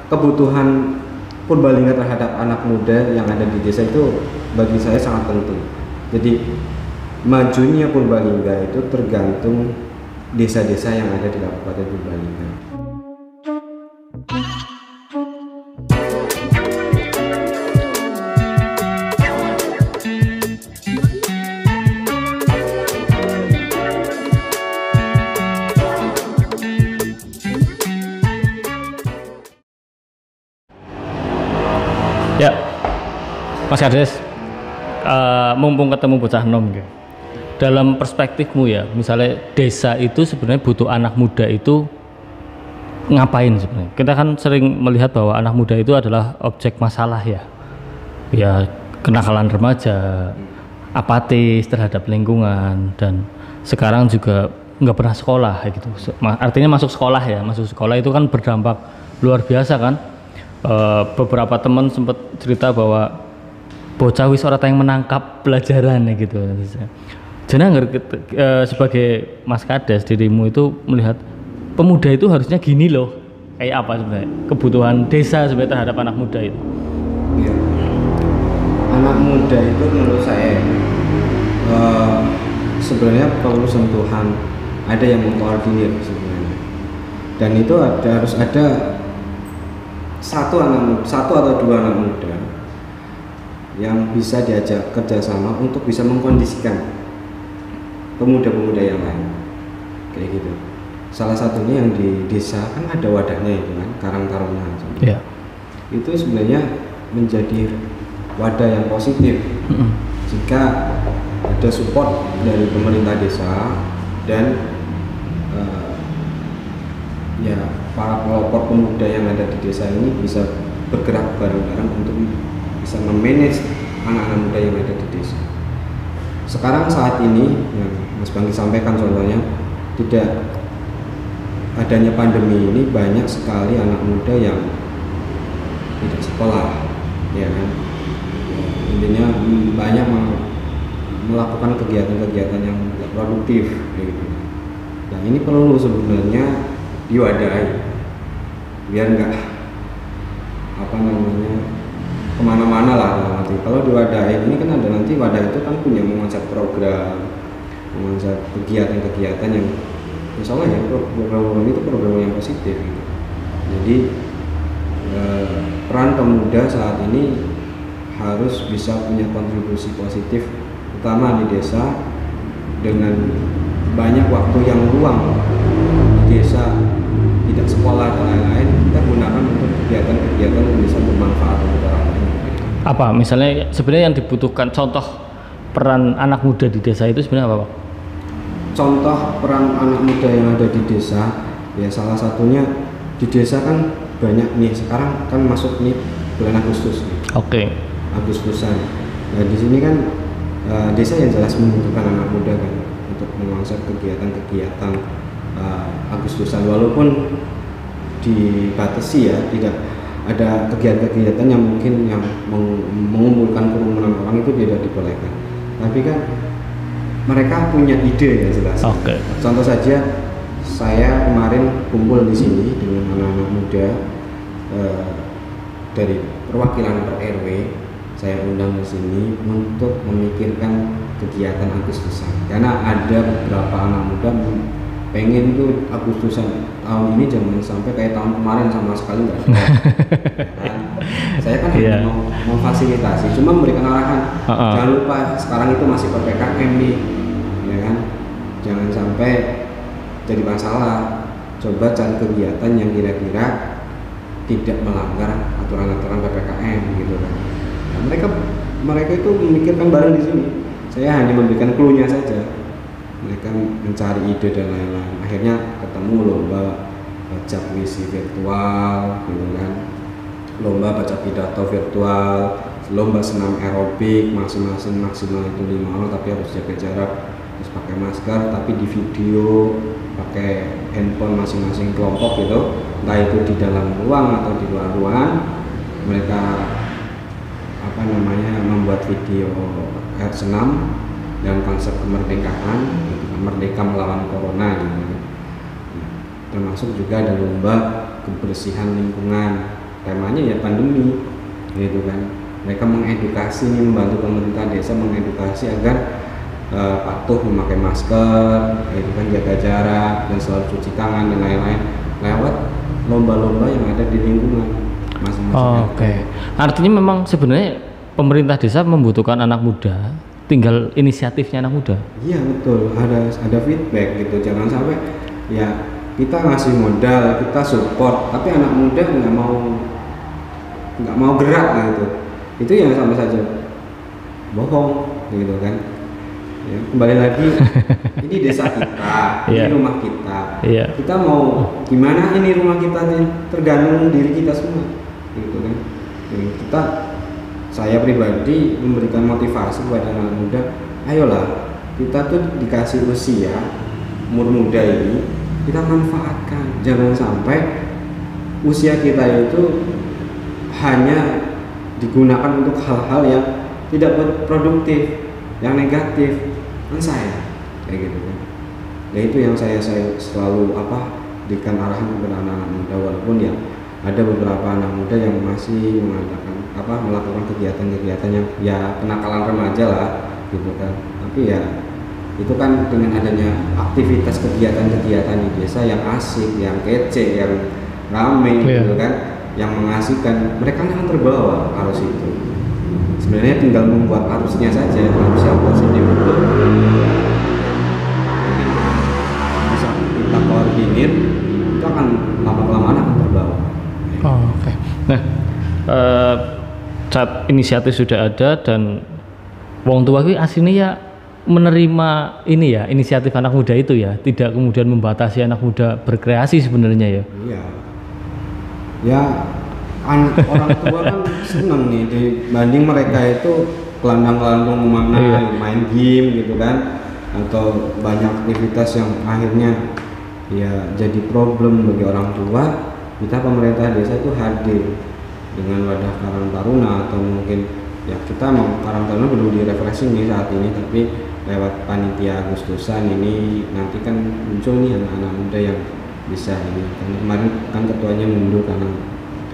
kebutuhan Purbalingga terhadap anak muda yang ada di desa itu bagi saya sangat penting. Jadi majunya Purbalingga itu tergantung desa-desa yang ada di Kabupaten Purbalingga. Ya, Mas Kades, mumpung ketemu bocah nom, gitu. Dalam perspektifmu ya, misalnya desa itu sebenarnya butuh anak muda itu ngapain sebenarnya? Kita kan sering melihat bahwa anak muda itu adalah objek masalah ya kenakalan remaja, apatis terhadap lingkungan, dan sekarang juga nggak pernah sekolah gitu. Artinya masuk sekolah itu kan berdampak luar biasa kan. Beberapa teman sempat cerita bahwa bocah wis ora yang menangkap pelajaran gitu. Jadi sebagai Mas Kades, dirimu itu melihat pemuda itu harusnya gini loh, kayak apa sebenarnya kebutuhan desa sebenarnya terhadap anak muda itu? Ya. Anak muda itu menurut saya sebenarnya perlu sentuhan, ada yang mengkoordinir sebenarnya, dan itu harus ada satu atau dua anak muda yang bisa diajak kerjasama untuk bisa mengkondisikan pemuda-pemuda yang lain, kayak gitu. Salah satunya yang di desa kan ada wadahnya itu kan, Karang Taruna. Yeah. Itu sebenarnya menjadi wadah yang positif jika ada support dari pemerintah desa dan ya para pelopor pemuda yang ada di desa ini bisa bergerak bareng-bareng untuk bisa memanage anak-anak muda yang ada di desa. Sekarang saat ini yang Mas Bangki sampaikan contohnya, tidak adanya pandemi ini banyak sekali anak muda yang tidak sekolah, ya kan. Intinya banyak melakukan kegiatan-kegiatan yang tidak produktif, gitu. Nah ini perlu sebenarnya diwadahi biar nggak kemana-mana lah nanti. Kalau diwadahi ini kan ada nanti wadah itu kan punya mengonsep program, mengonsep kegiatan-kegiatan yang misalnya ya program-program itu program yang positif gitu. Jadi peran pemuda saat ini harus bisa punya kontribusi positif, utama di desa, dengan banyak waktu yang luang di desa, tidak sekolah dan lain-lain, kita gunakan untuk kegiatan-kegiatan yang bisa bermanfaat untuk orang lain. Apa misalnya sebenarnya yang dibutuhkan, contoh peran anak muda di desa itu sebenarnya apa, Pak? Contoh peran anak muda yang ada di desa, ya salah satunya di desa kan banyak nih, sekarang kan masuk nih bulan Agustus nih. Oke. Agustusan. Nah di sini kan desa yang jelas membutuhkan anak muda kan untuk mengonsep kegiatan-kegiatan Agustusan, walaupun dibatasi ya, tidak ada kegiatan-kegiatan yang mungkin yang mengumpulkan kerumunan orang itu tidak dibolehkan. Tapi kan mereka punya ide yang jelas. Oke. Contoh saja, saya kemarin kumpul di sini dengan anak-anak muda dari perwakilan per RW. Saya undang di sini untuk memikirkan kegiatan Agustusan, karena ada beberapa anak muda pengen tuh Agustusan tahun ini jangan sampai kayak tahun kemarin sama sekali nggak ada. Nah, saya kan mau fasilitasi, cuma memberikan arahan. Jangan lupa sekarang itu masih PPKM nih, ya kan? Jangan sampai jadi masalah. Coba cari kegiatan yang kira-kira tidak melanggar aturan-aturan PPKM gitu kan. Nah, mereka itu memikirkan bareng di sini. Saya hanya memberikan clue-nya saja. Mereka mencari ide dan lain-lain. Akhirnya ketemu lomba baca puisi virtual, gitu kan. Lomba baca pidato virtual, lomba senam aerobik, masing-masing maksimal itu 5 orang tapi harus jaga jarak, terus pakai masker, tapi di video pakai handphone masing-masing kelompok gitu, entah itu di dalam ruang atau di luar ruangan. Mereka membuat video senam dan konsep kemerdekaan, merdeka melawan corona gitu. Termasuk juga ada lomba kebersihan lingkungan, temanya ya pandemi gitu kan. Mereka mengedukasi nih, membantu pemerintah desa mengedukasi agar patuh memakai masker, gitu kan, jaga jarak dan selalu cuci tangan dan lain-lain lewat lomba-lomba yang ada di lingkungan masing-masing. Oke. Artinya memang sebenarnya pemerintah desa membutuhkan anak muda, tinggal inisiatifnya anak muda. Iya betul, ada feedback gitu, jangan sampai ya kita ngasih modal, kita support, tapi anak muda nggak mau gerak gitu. Itu yang sama saja bohong gitu kan. Ya, kembali lagi ini desa kita, ini rumah kita. Kita mau gimana ini rumah kita nih, tergantung diri kita semua gitu kan. Jadi saya pribadi memberikan motivasi kepada anak muda, ayolah kita tuh dikasih usia umur muda ini kita manfaatkan, jangan sampai usia kita itu hanya digunakan untuk hal-hal yang tidak produktif, yang negatif. Kan saya kayak gitu kan. Ya itu yang saya selalu berikan arahan kepada anak-anak muda, walaupun ya ada beberapa anak muda yang masih melakukan kegiatan-kegiatan yang ya kenakalan remaja lah gitu kan. Tapi ya itu kan dengan adanya aktivitas kegiatan-kegiatan di desa yang asik, yang kece, yang ramai gitu kan, yang mengasihkan, mereka akan terbawa arus itu. Sebenarnya tinggal membuat arusnya saja, arus yang positif itu bisa kita koordinir, itu akan lama-kelamaan akan terbawa. Oke. Nah, saat inisiatif sudah ada dan wong tua itu aslinya ya menerima ini ya, inisiatif anak muda itu ya, tidak kemudian membatasi anak muda berkreasi sebenarnya ya. Iya. Ya orang tua kan seneng nih dibanding mereka itu kelandang-kelandung kemana, main game gitu kan, atau banyak aktivitas yang akhirnya ya jadi problem bagi orang tua. Kita pemerintah desa itu hadir dengan wadah Karang Taruna, atau mungkin ya kita mau Karang Taruna perlu direfreshing nih saat ini, tapi lewat panitia Agustusan ini nanti kan muncul nih anak-anak muda yang bisa ini. Kemarin kan ketuanya mundur karena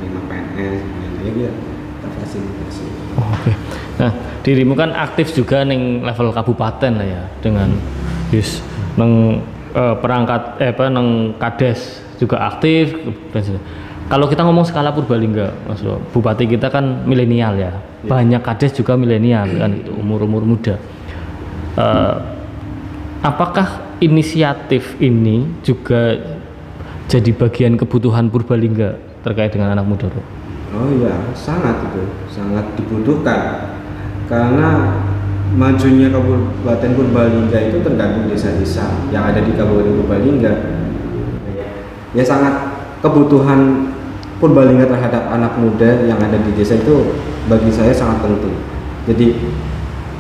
terima PNS, ya kita fasilitasi. Oke. Nah, dirimu kan aktif juga neng level kabupaten lah ya, dengan neng perangkat neng Kades juga aktif. Kalau kita ngomong skala Purbalingga, Mas Bupati kita kan milenial ya, banyak Kades juga milenial kan, itu umur muda. Apakah inisiatif ini juga jadi bagian kebutuhan Purbalingga terkait dengan anak muda, Bro? Oh iya, sangat dibutuhkan, karena majunya Kabupaten Purbalingga itu tergantung desa-desa yang ada di Kabupaten Purbalingga. Ya sangat kebutuhan Purbalingga terhadap anak muda yang ada di desa itu bagi saya sangat penting. Jadi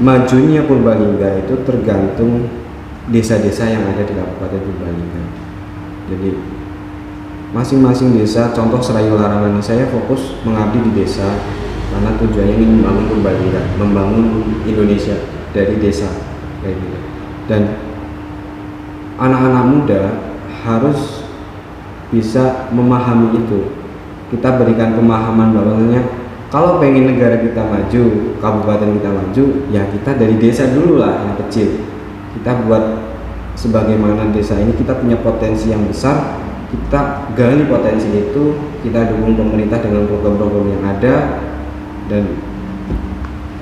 majunya Purbalingga itu tergantung desa-desa yang ada di Kabupaten Purbalingga. Jadi masing-masing desa, contoh Serayu Larangan, saya fokus mengabdi di desa karena tujuannya ingin membangun Purbalingga, membangun Indonesia dari desa kayak gitu. Dan anak-anak muda harus bisa memahami itu. Kita berikan pemahaman bahwasanya kalau pengen negara kita maju, kabupaten kita maju, ya kita dari desa dulu lah yang kecil. Kita buat sebagaimana desa ini kita punya potensi yang besar, kita gali potensi itu, kita dukung pemerintah dengan program-program yang ada dan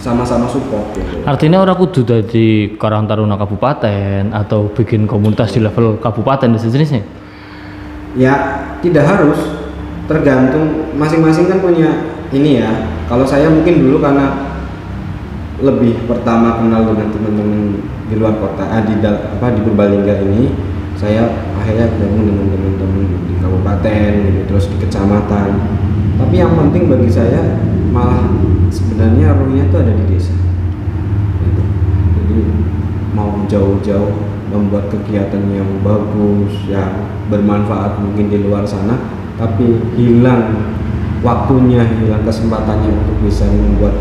sama-sama support gitu. Artinya orang kudu dari Karang Taruna kabupaten atau bikin komunitas di level kabupaten dan sejenisnya? Ya tidak harus, tergantung masing-masing kan punya ini ya. Kalau saya mungkin dulu karena lebih pertama kenal dengan teman-teman di luar kota, di Purbalingga ini, saya akhirnya bergabung dengan teman-teman di kabupaten gitu, terus di kecamatan. Tapi yang penting bagi saya malah sebenarnya rohnya itu ada di desa gitu. Jadi mau jauh-jauh membuat kegiatan yang bagus, yang bermanfaat mungkin di luar sana, tapi hilang waktunya, hilang kesempatannya untuk bisa membuat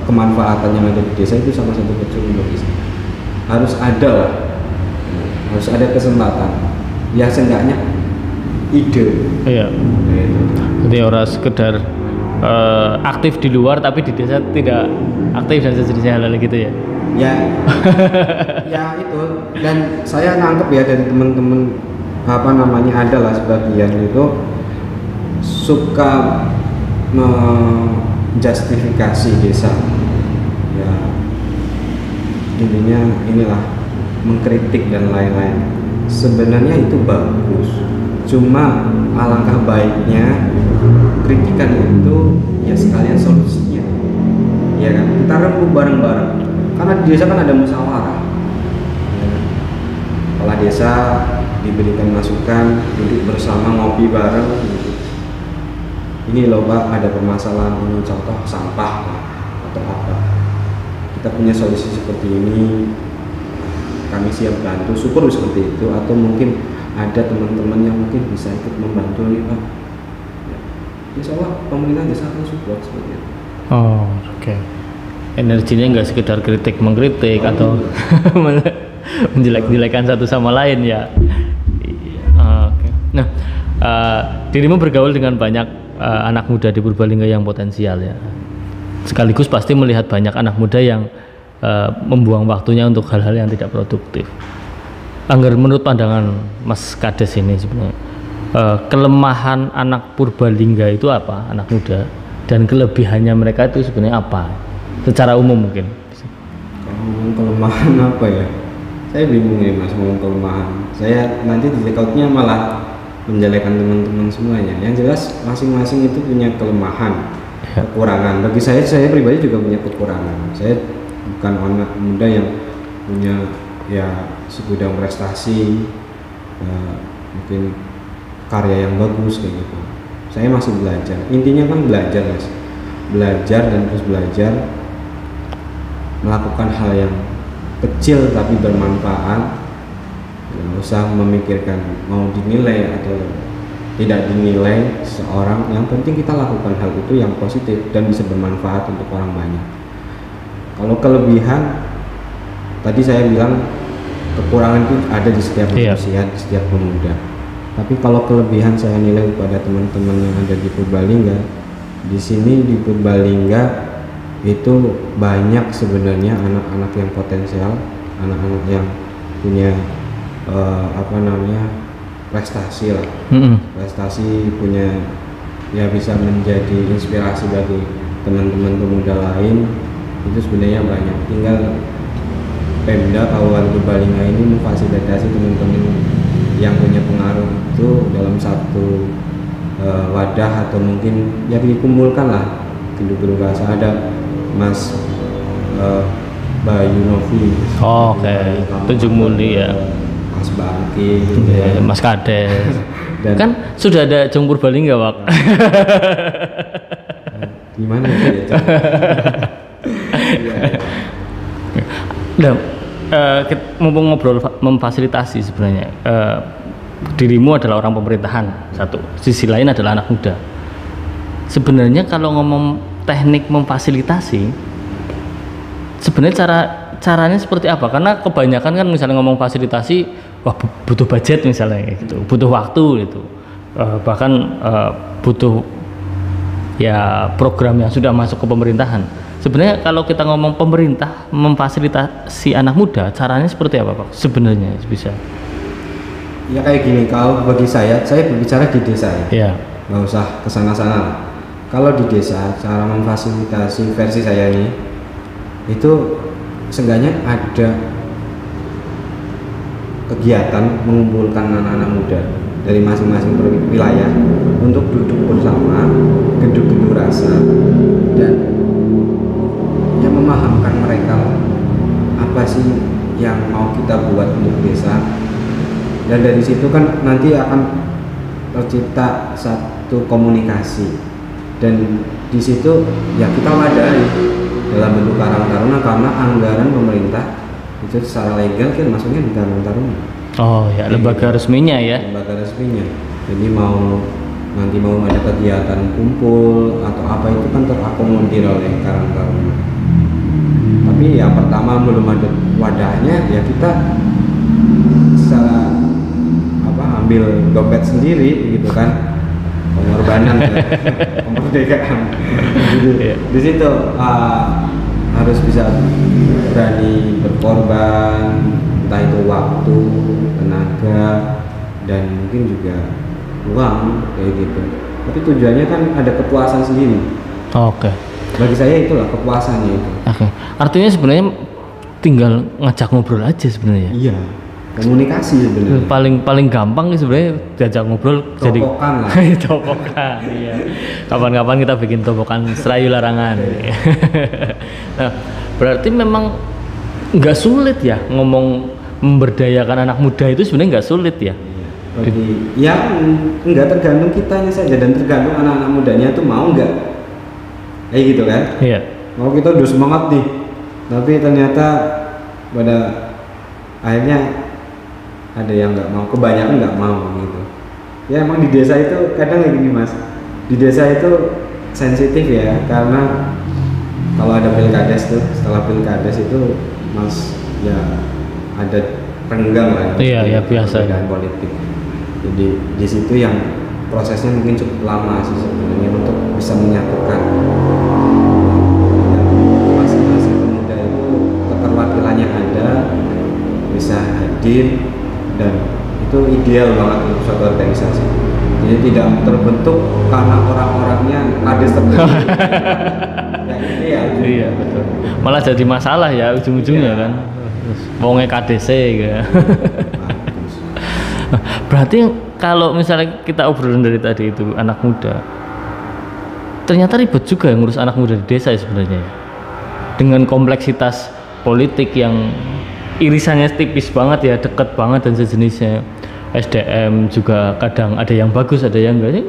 kemanfaatan yang ada di desa, itu sama satu kecil bagi saya. Harus ada lah, harus ada kesempatan ya, seenggaknya ide. Iya. Gitu. Jadi orang sekedar aktif di luar tapi di desa tidak aktif dan sejenisnya hal gitu ya. Ya, ya itu. Dan saya nangkep ya dari teman-teman apa namanya adalah sebagian itu suka menjustifikasi desa. Ya, intinya inilah mengkritik dan lain-lain. Sebenarnya itu bagus. Cuma alangkah baiknya kritikan itu ya sekalian solusinya. Ya kan? Kita rembuk bareng-bareng. Karena di desa kan ada musyawarah. Ya. Kepala desa diberikan masukan, duduk bersama ngopi bareng. Gitu. Ini loh Pak, ada permasalahan ini, contoh sampah atau apa. Kita punya solusi seperti ini, kami siap bantu. Syukur seperti itu. Atau mungkin ada teman-teman yang mungkin bisa ikut membantu nih Pak. Ya. Insya Allah pemerintah desa akan support seperti itu. Oh, oke. Energinya nggak sekedar kritik mengkritik atau menjelek-jelekan satu sama lain ya. Oke. Nah, dirimu bergaul dengan banyak anak muda di Purbalingga yang potensial ya. Sekaligus pasti melihat banyak anak muda yang membuang waktunya untuk hal-hal yang tidak produktif. Angger, menurut pandangan Mas Kades ini sebenarnya kelemahan anak Purbalingga itu apa, anak muda, dan kelebihannya mereka itu sebenarnya apa? Secara umum mungkin. Kalau ngomong kelemahan apa ya? Saya bingung nih Mas ngomong kelemahan. Saya nanti di take-outnya malah menjelekan teman-teman semuanya. Yang jelas masing-masing itu punya kelemahan, kekurangan. Bagi saya pribadi juga punya kekurangan. Saya bukan anak muda yang punya ya segudang prestasi, mungkin karya yang bagus kayak gitu. Saya masih belajar. Intinya kan belajar Mas. Belajar dan terus belajar. Melakukan hal yang kecil tapi bermanfaat. Nggak usah memikirkan mau dinilai atau tidak dinilai seseorang. Yang penting kita lakukan hal itu yang positif dan bisa bermanfaat untuk orang banyak. Kalau kelebihan, tadi saya bilang kekurangan itu ada di setiap manusia, di setiap pemuda. Tapi kalau kelebihan saya nilai kepada teman-teman yang ada di Purbalingga, di sini di Purbalingga itu banyak sebenarnya anak-anak yang potensial, anak-anak yang punya prestasi lah, prestasi, punya ya bisa menjadi inspirasi bagi teman-teman pemuda lain. Itu sebenarnya banyak. Tinggal Pemda Kabupaten Purbalingga ini memfasilitasi teman-teman yang punya pengaruh itu dalam satu wadah atau mungkin ya dikumpulkan lah gedung-gedung bahasa. Ada Mas Bayu Novi, Tunjung Muli ya, Mas Bangki, ya. Mas Kades. Dan kan sudah ada Jong Purbalingga Wak. Gimana ya? Nah, mumpung ngobrol memfasilitasi sebenarnya, dirimu adalah orang pemerintahan satu, sisi lain adalah anak muda. Sebenarnya kalau ngomong teknik memfasilitasi, sebenarnya caranya seperti apa? Karena kebanyakan kan misalnya ngomong fasilitasi, wah butuh budget misalnya gitu, butuh waktu gitu, bahkan butuh ya program yang sudah masuk ke pemerintahan. Sebenarnya kalau kita ngomong pemerintah memfasilitasi anak muda, caranya seperti apa Pak? Sebenarnya bisa? Ya kayak gini, kalau bagi saya berbicara di desa ya, nggak usah kesana-sana. Kalau di desa, cara memfasilitasi versi saya ini, itu seenggaknya ada kegiatan mengumpulkan anak-anak muda dari masing-masing wilayah untuk duduk bersama, gedung-gedung rasa, dan yang memahamkan mereka apa sih yang mau kita buat untuk desa. Dan dari situ kan nanti akan tercipta satu komunikasi, dan di situ ya kita wadahi dalam bentuk karang taruna, karena anggaran pemerintah itu secara legal kan masuknya di karang taruna. Oh ya, lembaga resminya ya. Lembaga resminya. Jadi nanti mau ada kegiatan kumpul atau apa itu kan terakomodir oleh karang taruna. Tapi yang pertama belum ada wadahnya, ya kita secara ambil dompet sendiri gitu kan, pengorbanan pengorbanan ya. Kemerdekaan. Di situ harus bisa berani berkorban, entah itu waktu, tenaga, dan mungkin juga uang kayak gitu. Tapi tujuannya kan ada kepuasan sendiri. Oke. Bagi saya itulah kepuasannya itu. Oke. Artinya sebenarnya tinggal ngajak ngobrol aja sebenarnya. Iya. Komunikasi sebenarnya. Paling gampang sih sebenarnya diajak ngobrol. Topokan lah. Topokan, iya. Kapan-kapan kita bikin topokan Serayu Larangan. Nah, berarti memang nggak sulit ya ngomong memberdayakan anak muda itu sebenarnya nggak sulit ya. Ya nggak tergantung kitanya saja dan tergantung anak-anak mudanya itu mau nggak kayak gitu kan. Iya. Mau kita udah semangat nih tapi ternyata pada akhirnya ada yang nggak mau, kebanyakan nggak mau gitu ya. Emang di desa itu kadang kayak gini mas, di desa itu sensitif ya, karena kalau ada pilkades tuh, setelah pilkades itu mas ya ada renggang lah iya biasa perbedaan politik. Jadi di situ yang prosesnya mungkin cukup lama sih sebenarnya untuk bisa menyatukan masing-masing pemuda itu, keterwakilannya ada, bisa hadir, dan itu ideal banget untuk suatu organisasi. Jadi tidak terbentuk karena orang-orangnya kades tertentu. Ya, iya betul. Malah jadi masalah ya ujung-ujungnya kan. Wonge KDC gitu. Berarti kalau misalnya kita obrolan dari tadi itu anak muda, ternyata ribet juga ngurus anak muda di desa ya sebenarnya. Dengan kompleksitas politik yang irisannya tipis banget ya, deket banget dan sejenisnya. SDM juga kadang ada yang bagus, ada yang enggak. Ini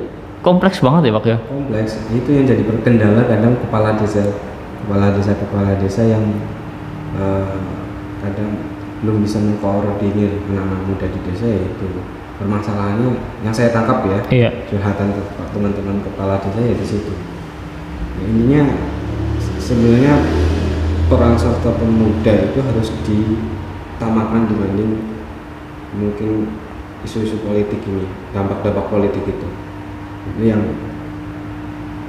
kompleks banget ya Pak ya. Kompleks. Itu yang jadi kendala kadang kepala desa yang kadang belum bisa mengkoordinir anak-anak muda di desa. Itu permasalahannya yang saya tangkap ya. Iya. Curhatan teman-teman kepala desa ya di situ. Ya, intinya sebenarnya peran serta pemuda itu harus ditamakan dibanding mungkin isu-isu politik ini, dampak-dampak politik itu yang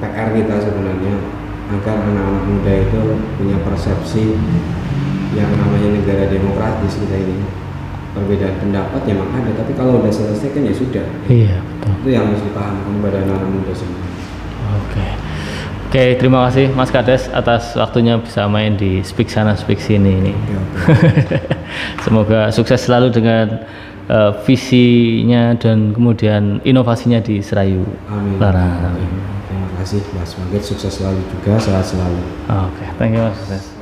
PR kita sebenarnya, agar anak-anak muda itu punya persepsi yang namanya negara demokratis kita ini. Perbedaan pendapat memang ada, tapi kalau udah selesai kan ya sudah. Iya betul. Itu yang harus dipahamkan pada anak-anak muda semua. Oke, terima kasih Mas Kades atas waktunya bisa main di Speak Sana Speak Sini ini. Semoga sukses selalu dengan visinya dan kemudian inovasinya di Serayu Larangan. Terima kasih Mas Magid, sukses selalu juga, sehat selalu. Oke, thank you Mas.